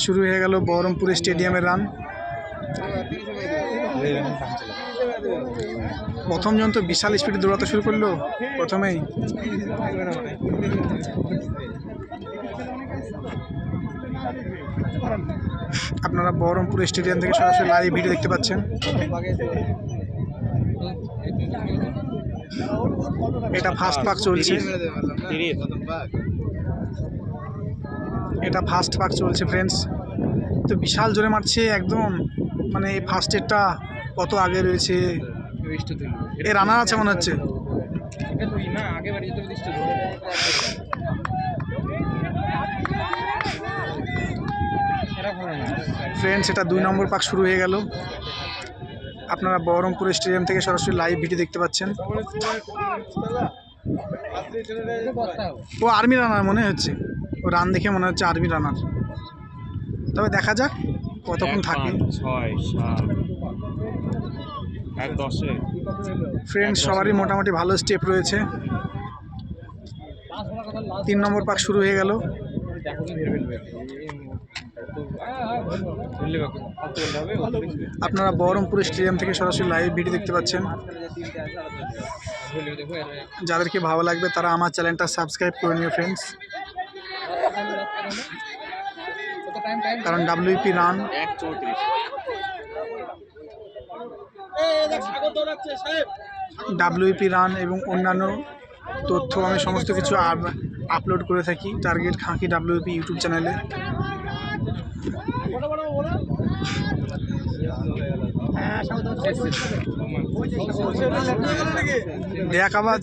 শুরু হয়ে গেল বহরমপুর স্টেডিয়ামের রান। প্রথম জন তো বিশাল স্পিডে দৌড়াতে শুরু করলো প্রথমেই। আপনারা বহরমপুর স্টেডিয়াম থেকে সরাসরি লাইভ ভিডিও দেখতে পাচ্ছেন। এটা ফার্স্ট পাক চলছে, এটা ফার্স্ট পাক চলছে ফ্রেন্ডস। তো বিশাল জোরে মারছে একদম, মানে এই ফার্স্টেরটা কত আগে রয়েছে। এ রানার আছে মনে হচ্ছে। ফ্রেন্ডস এটা 2 নম্বর পাক শুরু হয়ে গেল। আপনারা বহরমপুর স্টেডিয়াম থেকে সরাসরি লাইভ ভিডিও দেখতে পাচ্ছেন। ও আর্মি রানার মনে হচ্ছে, ও রান দেখে মনে হচ্ছে আর্মি রানার। তবে দেখা যাক কতক্ষণ থাকে। ফ্রেন্ডস সবারই মোটামুটি ভালো স্টেপ রয়েছে। 3 নম্বর পাক শুরু হয়ে গেল। আপনারা বহরমপুর স্টেডিয়াম থেকে সরাসরি লাইভ ভিডিও দেখতে পাচ্ছেন। যাদেরকে ভালো লাগবে তারা আমার চ্যানেলটা সাবস্ক্রাইব করে নিও ফ্রেন্ডস, কারণ WP রান এবং অন্যান্য তথ্য আমি সমস্ত কিছু আপলোড করে থাকি টার্গেট খাঁকি WP ইউটিউব চ্যানেলে। দেখ আবার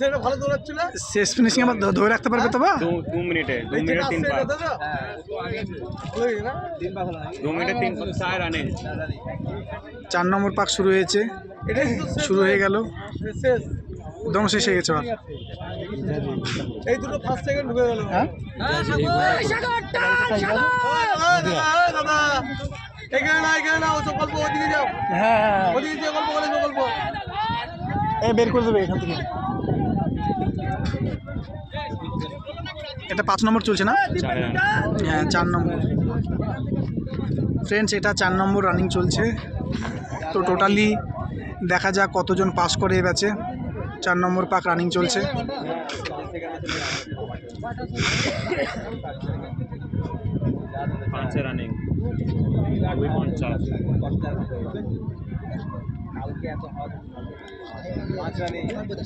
শেষ ফিনিশিং আবার ধরে রাখতে পারবে তো? 2 মিনিটে 3 পাস, 2 মিনিটে 3 পাস 4 রানে। 4 নম্বর পাক শুরু হয়েছে, শুরু হয়ে গেল, একদম শেষ হয়ে গেছে। এই দুটো ফার্স্ট সেকেন্ড ঢুকে গেল। হ্যাঁ বের করে দেবে এখান থেকে। এটা 5 নম্বর চলছে না? হ্যাঁ 4 নম্বর ফ্রেন্ডস, এটা 4 নম্বর রানিং চলছে। তো টোটালি দেখা যাক কতজন পাস করে এ ব্যাচে। 4 নম্বর পাক রানিং চলছে। রানিং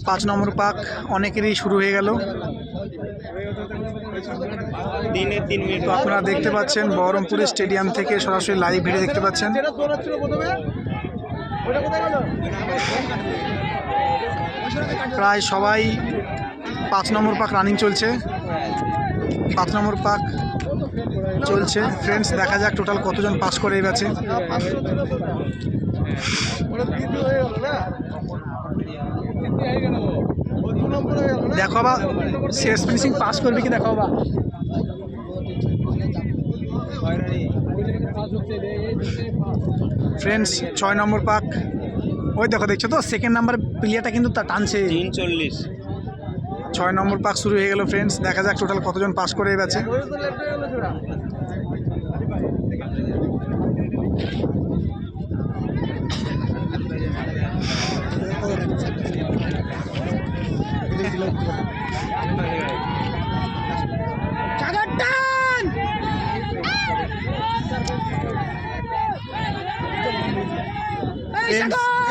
5 নম্বর পাক অনেকেরই শুরু হয়ে গেল। তো আপনারা দেখতে পাচ্ছেন বহরমপুর স্টেডিয়াম থেকে সরাসরি লাইভ ভিডিও দেখতে পাচ্ছেন। প্রায় সবাই 5 নম্বর পাক রানিং চলছে, 5 নম্বর পাক চলছে ফ্রেন্ডস। দেখা যাক টোটাল কতজন পাস করে এই ব্যাচে। দেখো বা শেষ ফিনিশিং পাস করবে কি, দেখো বা। ফ্রেন্ডস 6 নম্বর পাক, ওই দেখো দেখছো তো সেকেন্ড নাম্বার প্লেয়ারটা কিন্তু টানছে। 3:40 6 নম্বর পাক শুরু হয়ে গেল ফ্রেন্ডস। দেখা যাক টোটাল কতজন পাস করে এই ব্যাচে।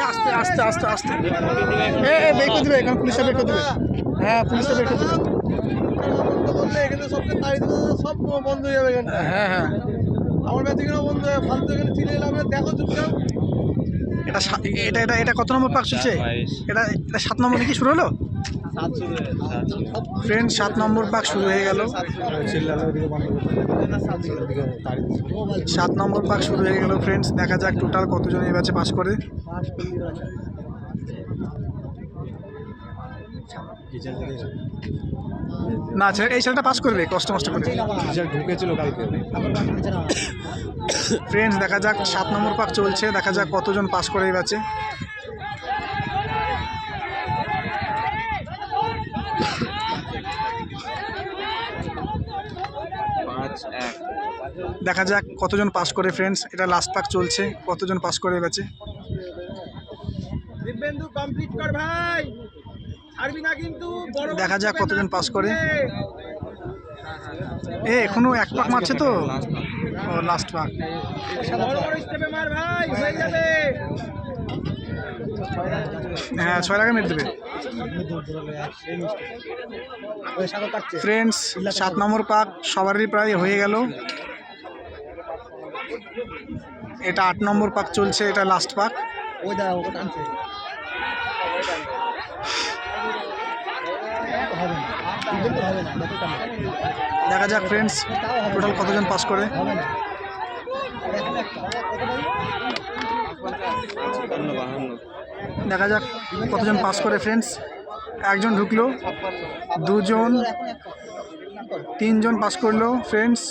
আস্তে আস্তে আস্তে আস্তে বের করে দেবে, এখানে পুলিশটা বের করে দেবে। হ্যাঁ পুলিশটা বের করে দেবে। সব বন্ধ হয়ে যাবে এখানে। হ্যাঁ হ্যাঁ আমার ব্যাচ এখানে বন্ধ হয়ে ফালতু এখানে চিলে এলাম। দেখো চুপচাপ। এটা এটা এটা কত নম্বর পাক চলছে? এটা 7 নম্বর কি শুরু হলো ফ্রেন্ড? 7 নম্বর পাক শুরু হয়ে গেল। 7 নম্বর পাক শুরু হয়ে গেল ফ্রেন্ডস। দেখা যাক টোটাল কতজন এই ব্যাচে পাস করে। না এই ছেলেটা পাস করবে কষ্ট মষ্ট করে, ঢুকেছিল কালকে। ফ্রেন্ডস দেখা যাক 7 নম্বর পাক চলছে। দেখা যাক কতজন পাস করে এই ব্যাচে। দেখা যাক কতজন পাস করে ফ্রেন্ডস। এটা লাস্ট পাক চলছে, কতজন পাস করে ব্যাচে। দিব্যেন্দু কমপ্লিট কর ভাই, ছাড়বি না কিন্তু। দেখা যাক কতজন পাস করে। এখনো এক পাক মারছে তো, ও লাস্ট পাক। বড় বড় স্টেপে মার ভাই, হয়ে যাবে। হ্যাঁ 6 আগে মেরে দেবে ফ্রেন্ডস। 7 নম্বর পাক সবারই প্রায় হয়ে গেল। এটা 8 নম্বর পাক চলছে, এটা লাস্ট পাক। দেখা যাক ফ্রেন্ডস টোটাল কতজন পাস করে। দেখা যাক কতজন পাস করে ফ্রেন্ডস। একজন ঢুকলো, দুজন, 3 জন পাস করলো ফ্রেন্ডস।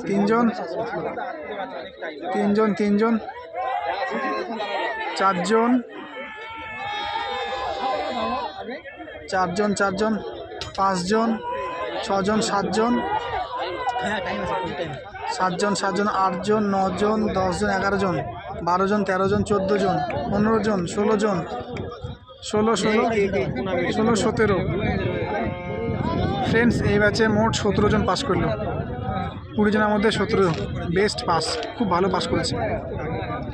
3 জন, 4 জন, 5 জন, 6 জন, 7 জন, 8 জন, 9 জন, 10 জন, 11 জন, 12 জন, 13 জন, 14 জন, 15 জন, 16 জন, 16, 17 ফ্রেন্ডস। এই ব্যাচে মোট 17 জন পাস করলো। 20 জনের মধ্যে 17 বেস্ট পাস, খুব ভালো পাস করেছে।